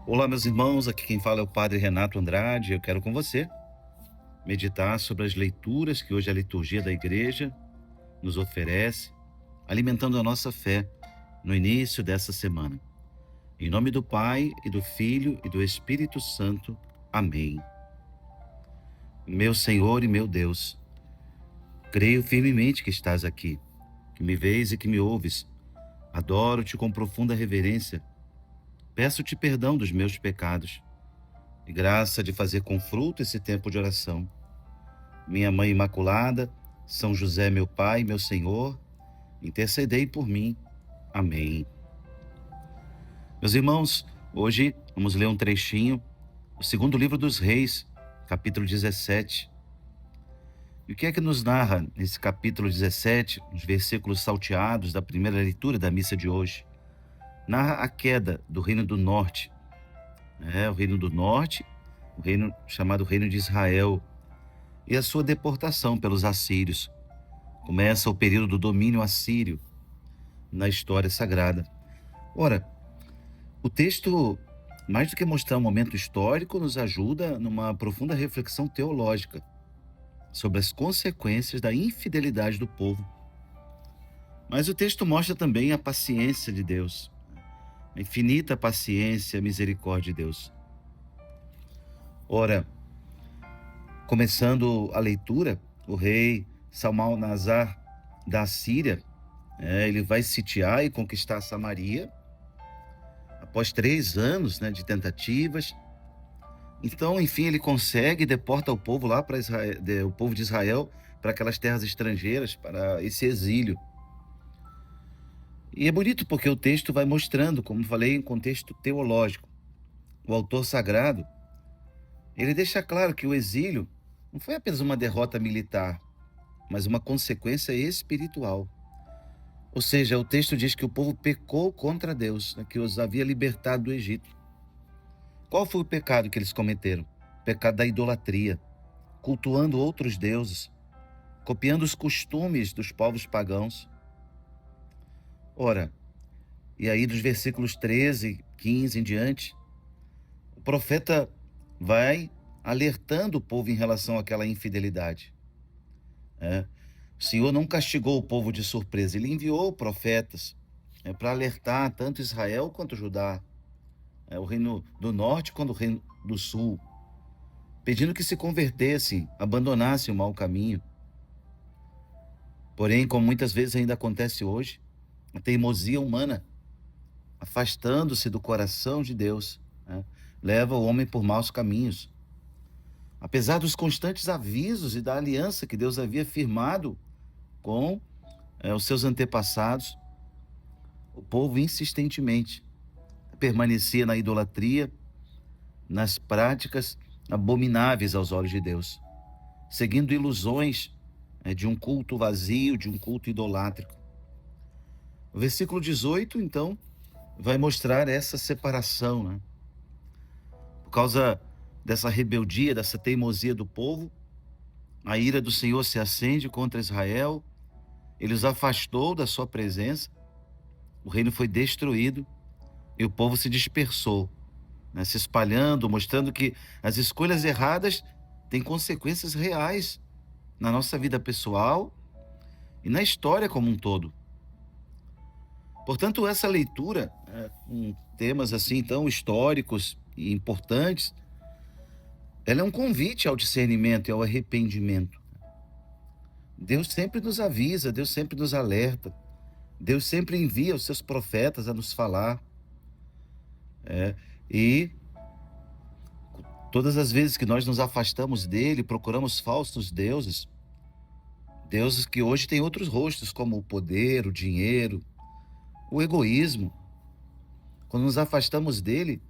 Olá, meus irmãos, aqui quem fala é o Padre Renato Andrade. Eu quero com você meditar sobre as leituras que hoje a liturgia da igreja nos oferece, alimentando a nossa fé no início dessa semana. Em nome do Pai, e do Filho, e do Espírito Santo. Amém. Meu Senhor e meu Deus, creio firmemente que estás aqui, que me vês e que me ouves. Adoro-te com profunda reverência. Peço-te perdão dos meus pecados e graça de fazer com fruto esse tempo de oração. Minha Mãe Imaculada, São José, meu Pai, meu Senhor, intercedei por mim. Amém. Meus irmãos, hoje vamos ler um trechinho do segundo livro dos Reis, capítulo 17. E o que é que nos narra nesse capítulo 17, os versículos salteados da primeira leitura da missa de hoje? Narra a queda do Reino do Norte. O Reino do Norte, o reino chamado Reino de Israel, e a sua deportação pelos assírios. Começa o período do domínio assírio na história sagrada. Ora, o texto, mais do que mostrar um momento histórico, nos ajuda numa profunda reflexão teológica sobre as consequências da infidelidade do povo. Mas o texto mostra também a paciência de Deus, a infinita paciência e misericórdia de Deus. Ora, começando a leitura, o rei Salmanasar da Síria, ele vai sitiar e conquistar Samaria após 3 anos de tentativas. Então, enfim, ele consegue e deporta o povo lá para Israel, o povo de Israel, para aquelas terras estrangeiras, para esse exílio. E é bonito porque o texto vai mostrando, como falei, em contexto teológico. O autor sagrado, ele deixa claro que o exílio não foi apenas uma derrota militar, mas uma consequência espiritual. Ou seja, o texto diz que o povo pecou contra Deus, que os havia libertado do Egito. Qual foi o pecado que eles cometeram? O pecado da idolatria, cultuando outros deuses, copiando os costumes dos povos pagãos. Ora, e aí dos versículos 13, 15 em diante, o profeta vai alertando o povo em relação àquela infidelidade. O Senhor não castigou o povo de surpresa, ele enviou profetas para alertar tanto Israel quanto Judá, o reino do norte quanto o reino do sul, pedindo que se convertessem, abandonassem o mau caminho. Porém, como muitas vezes ainda acontece hoje, a teimosia humana, afastando-se do coração de Deus, leva o homem por maus caminhos. Apesar dos constantes avisos e da aliança que Deus havia firmado com os seus antepassados, o povo insistentemente permanecia na idolatria, nas práticas abomináveis aos olhos de Deus, seguindo ilusões de um culto vazio, de um culto idolátrico. O versículo 18, então, vai mostrar essa separação, Por causa dessa rebeldia, dessa teimosia do povo, a ira do Senhor se acende contra Israel, ele os afastou da sua presença, o reino foi destruído e o povo se dispersou, se espalhando, mostrando que as escolhas erradas têm consequências reais na nossa vida pessoal e na história como um todo. Portanto, essa leitura, com temas assim tão históricos e importantes, ela é um convite ao discernimento e ao arrependimento. Deus sempre nos avisa, Deus sempre nos alerta, Deus sempre envia os seus profetas a nos falar. E todas as vezes que nós nos afastamos dele, procuramos falsos deuses, deuses que hoje têm outros rostos, como o poder, o dinheiro, o egoísmo. Quando nos afastamos dele,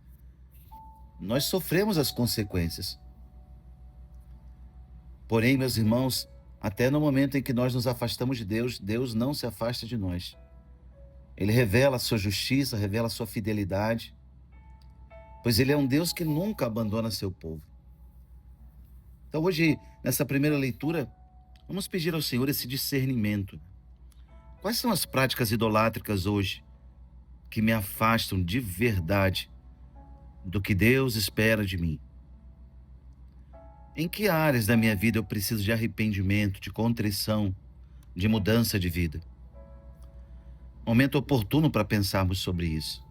nós sofremos as consequências. Porém, meus irmãos, até no momento em que nós nos afastamos de Deus, Deus não se afasta de nós. Ele revela a sua justiça, revela a sua fidelidade, pois ele é um Deus que nunca abandona seu povo. Então hoje, nessa primeira leitura, vamos pedir ao Senhor esse discernimento. Quais são as práticas idolátricas hoje que me afastam de verdade do que Deus espera de mim. Em que áreas da minha vida eu preciso de arrependimento, de contrição, de mudança de vida? Momento oportuno para pensarmos sobre isso.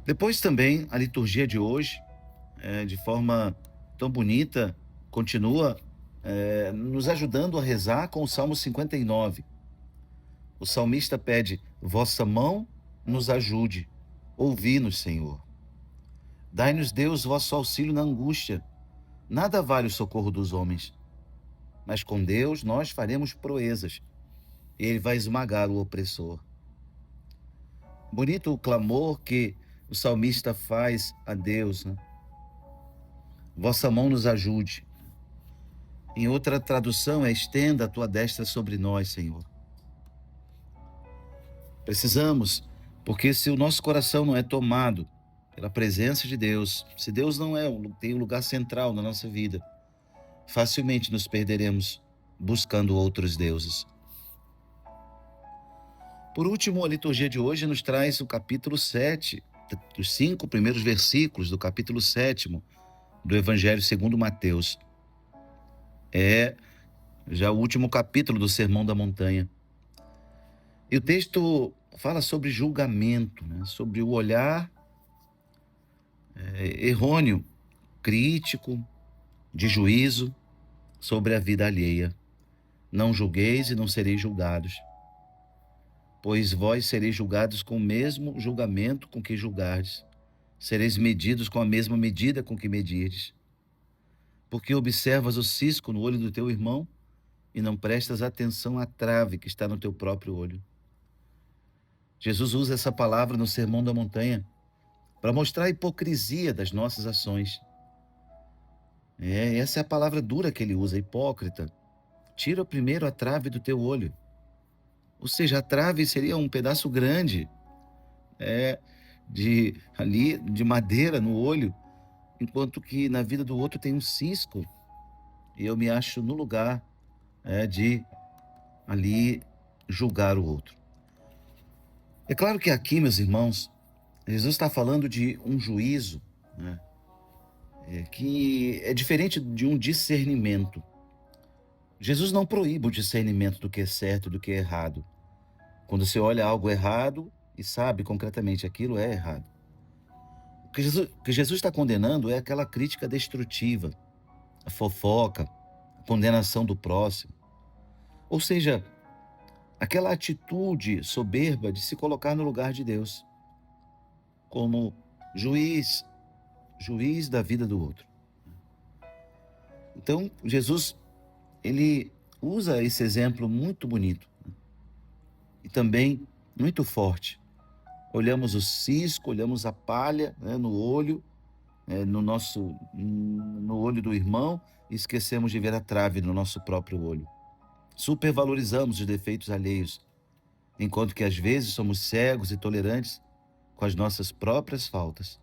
Depois também, a liturgia de hoje, de forma tão bonita, continua nos ajudando a rezar com o Salmo 59. O salmista pede: vossa mão nos ajude, ouvi-nos, Senhor. Dai-nos, Deus, vosso auxílio na angústia. Nada vale o socorro dos homens, mas com Deus nós faremos proezas. Ele vai esmagar o opressor. Bonito o clamor que o salmista faz a Deus, né? Vossa mão nos ajude. Em outra tradução é: estenda a tua destra sobre nós, Senhor. Precisamos, porque se o nosso coração não é tomado pela presença de Deus, se Deus não tem um lugar central na nossa vida, facilmente nos perderemos buscando outros deuses. Por último, a liturgia de hoje nos traz o capítulo 7, os 5 primeiros versículos do capítulo 7 do Evangelho segundo Mateus. É já o último capítulo do Sermão da Montanha. E o texto fala sobre julgamento, né? Sobre o olhar errôneo, crítico, de juízo sobre a vida alheia. Não julgueis e não sereis julgados, pois vós sereis julgados com o mesmo julgamento com que julgardes. Sereis medidos com a mesma medida com que medirdes. Porque observas o cisco no olho do teu irmão e não prestas atenção à trave que está no teu próprio olho. Jesus usa essa palavra no Sermão da Montanha para mostrar a hipocrisia das nossas ações. Essa é a palavra dura que ele usa: hipócrita. Tira primeiro a trave do teu olho. Ou seja, a trave seria um pedaço grande de madeira no olho, enquanto que na vida do outro tem um cisco. E eu me acho no lugar de ali julgar o outro. É claro que aqui, meus irmãos, Jesus está falando de um juízo, né, que é diferente de um discernimento. Jesus não proíbe o discernimento do que é certo e do que é errado. Quando você olha algo errado e sabe concretamente aquilo é errado. O que Jesus está condenando é aquela crítica destrutiva, a fofoca, a condenação do próximo. Ou seja, aquela atitude soberba de se colocar no lugar de Deus, como juiz da vida do outro. Então, Jesus, ele usa esse exemplo muito bonito e também muito forte. Olhamos o cisco, olhamos a palha, no olho, no olho do irmão, e esquecemos de ver a trave no nosso próprio olho. Supervalorizamos os defeitos alheios, enquanto que às vezes somos cegos e tolerantes com as nossas próprias faltas.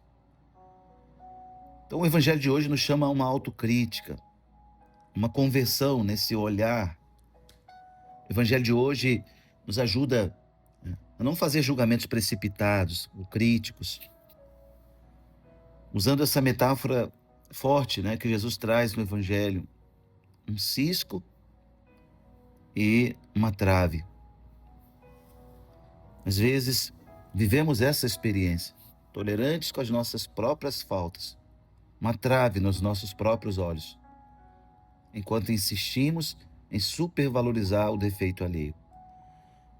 Então o Evangelho de hoje nos chama a uma autocrítica, uma conversão nesse olhar. O Evangelho de hoje nos ajuda a não fazer julgamentos precipitados ou críticos. Usando essa metáfora forte, que Jesus traz no Evangelho, um cisco e uma trave. Às vezes vivemos essa experiência, tolerantes com as nossas próprias faltas, uma trave nos nossos próprios olhos, enquanto insistimos em supervalorizar o defeito alheio.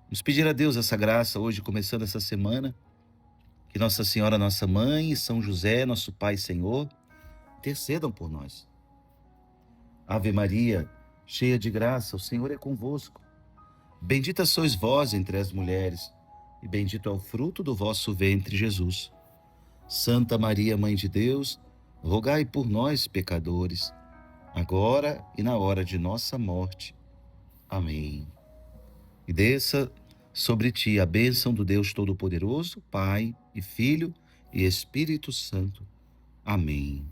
Vamos pedir a Deus essa graça hoje, começando essa semana, que Nossa Senhora, nossa Mãe, e São José, nosso Pai e Senhor, intercedam por nós. Ave Maria, cheia de graça, o Senhor é convosco. Bendita sois vós entre as mulheres, e bendito é o fruto do vosso ventre, Jesus. Santa Maria, Mãe de Deus, rogai por nós, pecadores, agora e na hora de nossa morte. Amém. E desça sobre ti a bênção do Deus Todo-Poderoso, Pai e Filho e Espírito Santo. Amém.